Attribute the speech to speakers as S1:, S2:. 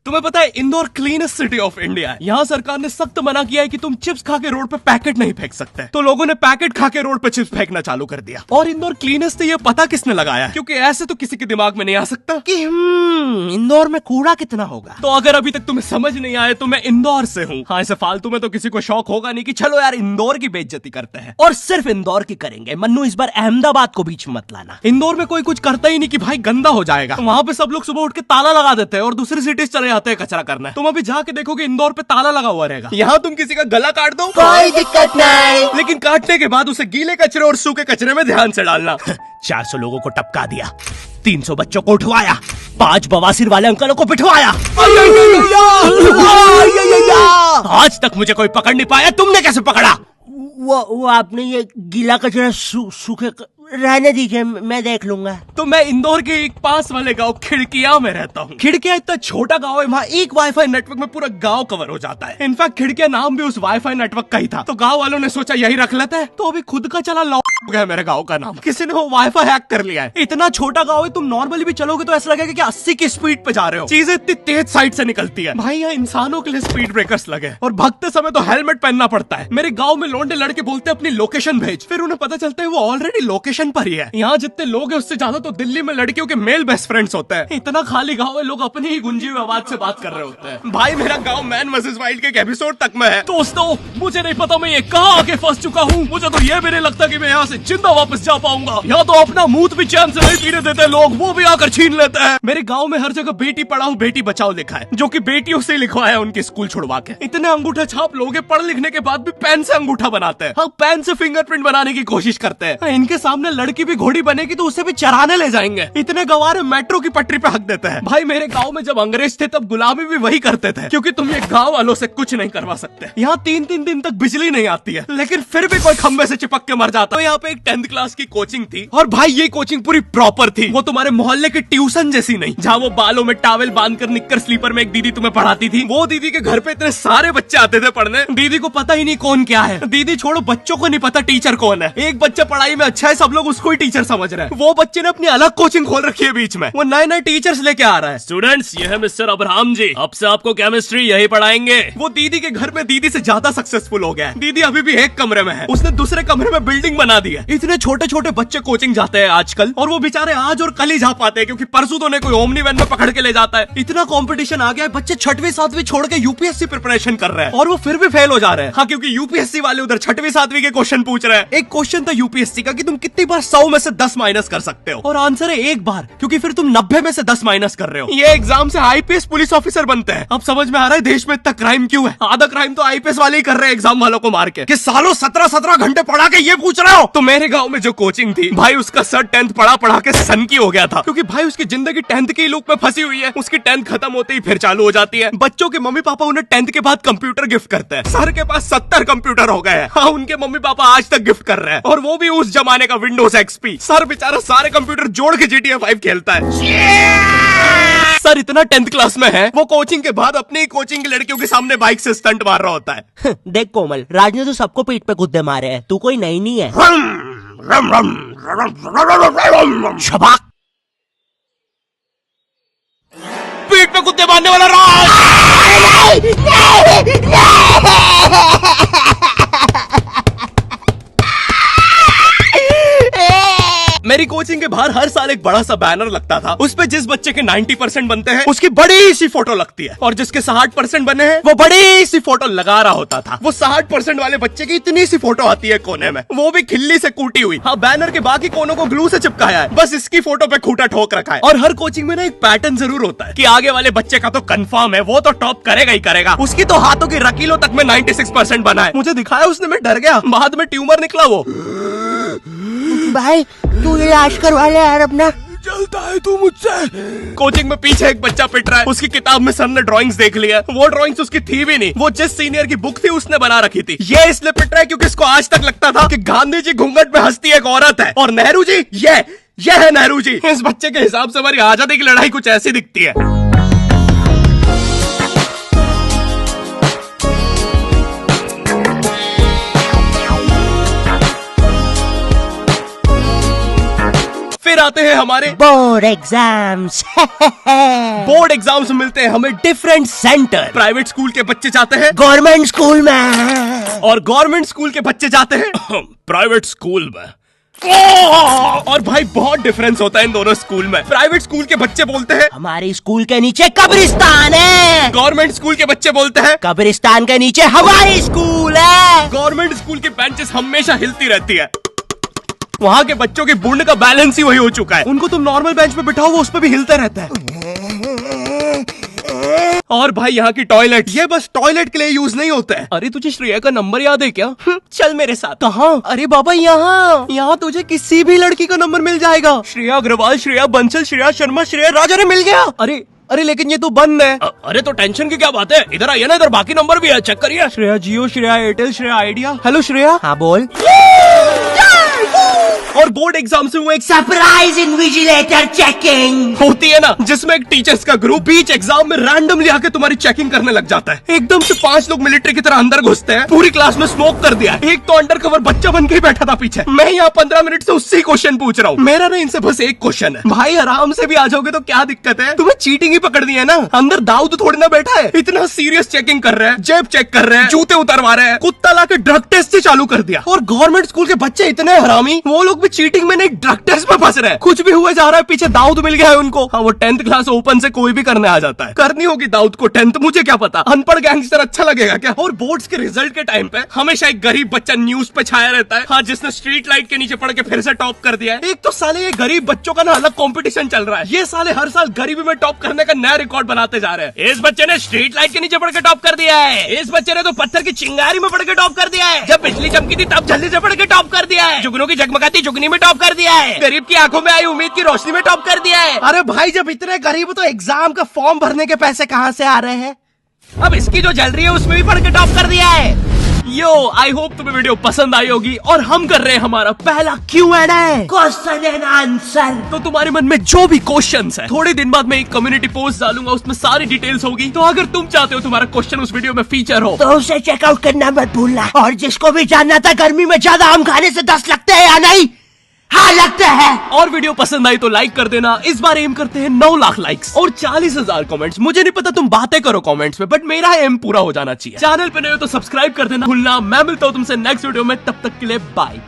S1: तुम्हें पता है Indore cleanest city of India है। यहाँ सरकार ने सख्त मना किया है कि तुम चिप्स खा के रोड पे पैकेट नहीं फेंक सकते। तो लोगों ने पैकेट खा के रोड पे चिप्स फेंकना चालू कर दिया। और इंदौर क्लीनेस्ट से ये पता किसने लगाया है? क्योंकि ऐसे तो किसी के दिमाग में नहीं आ सकता कि इंदौर में कूड़ा कितना होगा। तो अगर अभी तक तुम्हें समझ नहीं आया तो मैं इंदौर से हूँ। हाँ, ऐसे फालतू में तो किसी को शौक होगा नहीं कि चलो यार इंदौर की बेइज्जती करते हैं, और सिर्फ इंदौर की करेंगे। मन्नू, इस बार अहमदाबाद को बीच में मत लाना। इंदौर में कोई कुछ करता ही नहीं कि भाई गंदा हो जाएगा। तो वहाँ पे सब लोग सुबह उठ के ताला लगा देते हैं और दूसरी सिटीज चले जाते हैं कचरा करना। तुम अभी जाके देखोगे इंदौर पे ताला लगा हुआ रहेगा। यहाँ तुम किसी का गला काट दो
S2: कोई दिक्कत नहीं,
S1: लेकिन काटने के बाद उसे गीले कचरे और सूखे कचरे में ध्यान से डालना। 400 लोगों को टपका दिया, 300 बच्चों को उठवाया, 5 बवासीर वाले अंकलों को पिटवाया। आज तक मुझे कोई पकड़ नहीं पाया, तुमने कैसे पकड़ा?
S2: वो आपने ये गीला कचरा सूखे रहने दीजिए, मैं देख लूंगा।
S1: तो मैं इंदौर के एक पास वाले गांव खिड़किया में रहता हूँ। खिड़किया इतना छोटा गांव है, वहाँ एक वाईफाई नेटवर्क में पूरा गांव कवर हो जाता है। इनफैक्ट खिड़किया नाम भी उस वाईफाई नेटवर्क का ही था, तो गांव वालों ने सोचा यही रख लेते हैं। तो अभी खुद का चला लॉ हो गया मेरे गांव का नाम। किसी ने वो वाईफाई हैक कर लिया है। इतना छोटा गांव है, तुम नॉर्मली भी चलोगे तो ऐसा लगेगा कि 80 की स्पीड पे जा रहे हो। चीजें इतनी तेज साइड से निकलती है। भाई यहाँ इंसानों के लिए स्पीड ब्रेकर्स लगे, और भगते समय तो हेलमेट पहनना पड़ता है। मेरे गाँव में लौंडे लड़के बोलते अपनी लोकेशन भेज, फिर उन्हें पता चलता है वो ऑलरेडी लोकेशन पर ही है। यहाँ जितने लोग हैं उससे ज्यादा तो दिल्ली में लड़कियों के मेल बेस्ट फ्रेंड्स होते हैं। इतना खाली गांव है, लोग अपनी ही गुंजी हुई आवाज से बात कर रहे होते हैं। भाई मेरा गांव मैन वर्सेस वाइल्ड के एक एपिसोड तक में है। दोस्तों, मुझे नहीं पता मैं ये कहाँ आके फंस चुका हूँ। मुझे तो ये भी नहीं लगता कि मैं यहाँ से जिंदा वापस जा पाऊंगा। यहाँ तो अपना मूत भी चैन से नहीं पीने देते लोग, वो भी आकर छीन लेते हैं। मेरे गाँव में हर जगह बेटी पढ़ाओ बेटी बचाओ लिखा है, जो की बेटियों से लिखवाया उनके स्कूल छुड़वा के। इतने अंगूठा छाप लोग पढ़ लिखने के बाद भी पेन से अंगूठा बनाते हैं। हाँ, पेन से फिंगरप्रिंट बनाने की कोशिश करते हैं। इनके सामने लड़की भी घोड़ी बनेगी तो उसे भी चराने ले जाएंगे। इतने गवार मेट्रो की पटरी पे हक देते हैं। भाई मेरे गांव में जब अंग्रेज थे तब गुलामी भी वही करते थे, क्योंकि तुम ये गांव वालों से कुछ नहीं करवा सकते। यहाँ 3-3 दिन तक बिजली नहीं आती है, लेकिन फिर भी कोई खंबे से चिपक के मर जाता है। यहाँ पे एक 10th क्लास की कोचिंग थी, और भाई ये कोचिंग पूरी प्रॉपर थी। वो तुम्हारे मोहल्ले की ट्यूशन जैसी नहीं, जहाँ वो बालों में टावल बांधकर निक्कर स्लीपर में एक दीदी तुम्हें पढ़ाती थी। वो दीदी के घर पे इतने सारे बच्चे आते थे पढ़ने, दीदी को पता ही नहीं कौन क्या है। दीदी छोड़ो, बच्चों को नहीं पता टीचर कौन है। एक बच्चा पढ़ाई में अच्छा है, सब लोग उसको ही टीचर समझ रहे हैं। वो बच्चे ने अपनी अलग कोचिंग खोल रखी है बीच में, वो नए नए टीचर्स लेके आ रहा है। स्टूडेंट्स, ये है मिस्टर अब्राहम जी, अब से आपको केमिस्ट्री यही पढ़ाएंगे। वो दीदी के घर में दीदी से ज्यादा सक्सेसफुल हो गया है। दीदी अभी भी एक कमरे में है, उसने दूसरे कमरे में बिल्डिंग बना दी है। इतने छोटे छोटे बच्चे कोचिंग जाते हैं आजकल, और वो बेचारे आज और कल ही जा पाते हैं, क्योंकि परसों तो उन्हें कोई ओमनी वैन में पकड़ के ले जाता है। इतना कंपटीशन आ गया है, बच्चे 6वीं 7वीं छोड़ के यूपीएससी प्रिपरेशन कर रहे हैं, और वो फिर भी फेल हो जा रहे हैं। हाँ, क्योंकि यूपीएससी वाले उधर 6वीं 7वीं के क्वेश्चन पूछ रहे हैं। एक क्वेश्चन था यूपीएससी का कि तुम कितनी बार 100 में से 10 माइनस कर सकते हो, और आंसर है एक बार, क्योंकि फिर तुम 90 में से 10 माइनस कर रहे हो। ये एग्जाम से आईपीएस पुलिस ऑफिसर बनते हैं। अब समझ में आ रहा है देश में इतना क्राइम क्यों है। आधा क्राइम तो आईपीएस वाले ही कर रहे हैं एग्जाम वालों को मार के, कि सालों 17-17 घंटे पढ़ा के ये पूछ रहे हो। तो मेरे गांव में जो कोचिंग थी, भाई उसका सर 10th पढ़ा के सन की हो गया था, क्योंकि भाई उसकी जिंदगी 10th की लूप में फंसी हुई है। उसकी 10th खत्म होते ही फिर चालू हो जाती है। बच्चों के मम्मी पापा उन्हें 10th के बाद कंप्यूटर गिफ्ट करते हैं। सर के पास 70 कंप्यूटर हो गए हैं। हाँ, उनके मम्मी पापा आज तक गिफ्ट कर रहे हैं, और वो भी उस जमाने का विंडोज XP। सर बेचारा सारे कंप्यूटर जोड़ के GTA 5 खेलता है। सर इतना 10th क्लास में है, वो कोचिंग के बाद अपनी ही कोचिंग की लड़कियों के सामने बाइक से स्टंट मार रहा होता है।
S2: देख कोमल, राज ने तो सबको पीठ पे कुत्ते मारे हैं, तू कोई नई नहीं है।
S1: शबाक, पीठ पे कुत्ते मारने वाला राज। मेरी कोचिंग के बाहर हर साल एक बड़ा सा बैनर लगता था, उस पे जिस बच्चे के 90% बनते हैं उसकी बड़ी सी फोटो लगती है, और जिसके 60% बने हैं वो बड़ी सी फोटो लगा रहा होता था। वो 60% वाले बच्चे की इतनी सी फोटो आती है कोने में, वो भी खिल्ली से कूटी हुई। हाँ, बैनर के बाकी कोनों को ग्लू से चिपकाया है, बस इसकी फोटो पे खूंटा ठोक रखा है। और हर कोचिंग में ना एक पैटर्न जरूर होता है कि आगे वाले बच्चे का तो कंफर्म है, वो तो टॉप करेगा ही करेगा। उसकी तो हाथों की रकीलों तक में 96% बना है। मुझे दिखाया उसने, मैं डर गया, बाद में ट्यूमर निकला वो।
S2: भाई तू इलाज करवा ले यार अपना।
S1: चलता है तू मुझसे। कोचिंग में पीछे एक बच्चा पिट रहा है, उसकी किताब में सर ने ड्राइंग्स देख लिया। वो ड्राइंग्स उसकी थी भी नहीं, वो जिस सीनियर की बुक थी उसने बना रखी थी। ये इसलिए पिट रहा है क्योंकि इसको आज तक लगता था कि गांधी जी घूंघट में हंसती एक औरत है, और नेहरू जी ये है नेहरू जी। इस बच्चे के हिसाब से हमारी आजादी की लड़ाई कुछ ऐसी दिखती है। फिर आते हैं हमारे
S2: बोर्ड एग्जाम्स।
S1: बोर्ड एग्जाम्स में मिलते हैं हमें डिफरेंट सेंटर। प्राइवेट स्कूल के बच्चे जाते हैं
S2: गवर्नमेंट स्कूल में
S1: और गवर्नमेंट स्कूल के बच्चे जाते हैं प्राइवेट स्कूल में। और भाई बहुत डिफरेंस होता है इन दोनों स्कूल में। प्राइवेट स्कूल के बच्चे बोलते हैं
S2: हमारे स्कूल के नीचे कब्रिस्तान है।
S1: गवर्नमेंट स्कूल के बच्चे बोलते हैं
S2: कब्रिस्तान के नीचे हमारी स्कूल है।
S1: गवर्नमेंट स्कूल की बेंचेस हमेशा हिलती रहती है। वहाँ के बच्चों की बुंड का बैलेंस ही वही हो चुका है। उनको तुम नॉर्मल बेंच पे बिठाओ वो उस पे भी हिलता रहता है। और भाई यहाँ की टॉयलेट ये बस टॉयलेट के लिए यूज नहीं होता है। अरे तुझे श्रेया का नंबर याद है क्या? चल मेरे साथ। कहाँ? अरे बाबा यहाँ तुझे किसी भी लड़की का नंबर मिल जाएगा। श्रेया अग्रवाल, श्रेया बंसल, श्रेया शर्मा, श्रेया राजा ने मिल गया। अरे लेकिन ये तो बंद है। अरे तो टेंशन की क्या बात है, इधर आइए ना, इधर बाकी नंबर भी है, चेक करिए। Shreya Jio, Shreya Airtel, Shreya Idea. Hello Shreya.
S2: हाँ बोल।
S1: और बोर्ड एग्जाम से वो एक
S2: सरप्राइज इन्विजिलेटर चेकिंग
S1: होती है ना, जिसमें एक टीचर्स का ग्रुप बीच एग्जाम में रैंडमली आके तुम्हारी चेकिंग करने लग जाता है। एकदम से 5 लोग मिलिट्री की तरह अंदर घुसते हैं, पूरी क्लास में स्मोक कर दिया है। एक तो अंडर कवर बच्चा बन के ही बैठा था पीछे। मैं यहाँ 15 मिनट से उससे ही क्वेश्चन पूछ रहा हूँ। मेरा ना इनसे बस एक क्वेश्चन है, भाई आराम से भी आ जाओगे तो क्या दिक्कत है? तुम्हें चीटिंग ही पकड़नी है ना, अंदर दाऊद थोड़ी ना बैठा है। इतना सीरियस चेकिंग कर रहे हैं, जेब चेक कर रहे हैं, जूते उतरवा रहे हैं, कुत्ता लाके ड्रग टेस्ट से चालू कर दिया। और गवर्नमेंट स्कूल के बच्चे इतने हरामी, वो लोग भी चीटिंग में नहीं ड्रग टेस्ट में फंस रहे हैं। कुछ भी हुए जा रहा है, पीछे दाऊद मिल गया है उनको। हाँ वो 10th क्लास ओपन से कोई भी करने आ जाता है। करनी होगी दाऊद को 10th, मुझे क्या पता, अनपढ़ गैंगस्टर अच्छा लगेगा क्या? और बोर्ड्स के रिजल्ट के टाइम पे हमेशा एक गरीब बच्चा न्यूज पे छाया रहता है, हाँ जिसने स्ट्रीट लाइट के नीचे पड़ के फिर से टॉप कर दिया है। एक तो साले ये गरीब बच्चों का ना अलग कंपटीशन चल रहा है। ये साले हर साल गरीबी में टॉप करने का नया रिकॉर्ड बनाते जा रहे हैं। इस बच्चे ने स्ट्रीट लाइट के नीचे पड़ के टॉप कर दिया है, इस बच्चे ने तो पत्थर की चिंगारी में पड़ के टॉप कर दिया है, जब बिजली चमकी थी तब जल्दी से पड़ के टॉप कर दिया है, जुगनू की जगमगाती जुगनी में टॉप कर दिया है, गरीब की आंखों में आई उम्मीद की रोशनी में टॉप कर दिया है।
S2: अरे भाई जब इतने गरीब हो तो एग्जाम का फॉर्म भरने के पैसे कहाँ से आ रहे हैं?
S1: अब इसकी जो जल रही है उसमें भी पढ़ के टॉप कर दिया है। यो आई होप तुम्हें वीडियो पसंद आई होगी और हम कर रहे हैं हमारा पहला Q&A,
S2: क्वेश्चन एंड आंसर।
S1: तो तुम्हारे मन में जो भी क्वेश्चंस है, थोड़े दिन बाद मैं एक कम्युनिटी पोस्ट डालूंगा, उसमें सारी डिटेल्स होगी। तो अगर तुम चाहते हो तुम्हारा क्वेश्चन उस वीडियो में फीचर हो
S2: तो उसे चेकआउट करना मत भूलना। और जिसको भी जानना था गर्मी में ज्यादा आम खाने से दस्त लगते हैं या नहीं, हाँ लगता है।
S1: और वीडियो पसंद आई तो लाइक कर देना। इस बार एम करते हैं 9 लाख लाइक्स और 40,000 कमेंट्स। मुझे नहीं पता तुम बातें करो कमेंट्स में, बट मेरा एम पूरा हो जाना चाहिए। चैनल पे नए हो तो सब्सक्राइब कर देना भूलना। मैं मिलता हूँ तुमसे नेक्स्ट वीडियो में, तब तक के लिए बाय।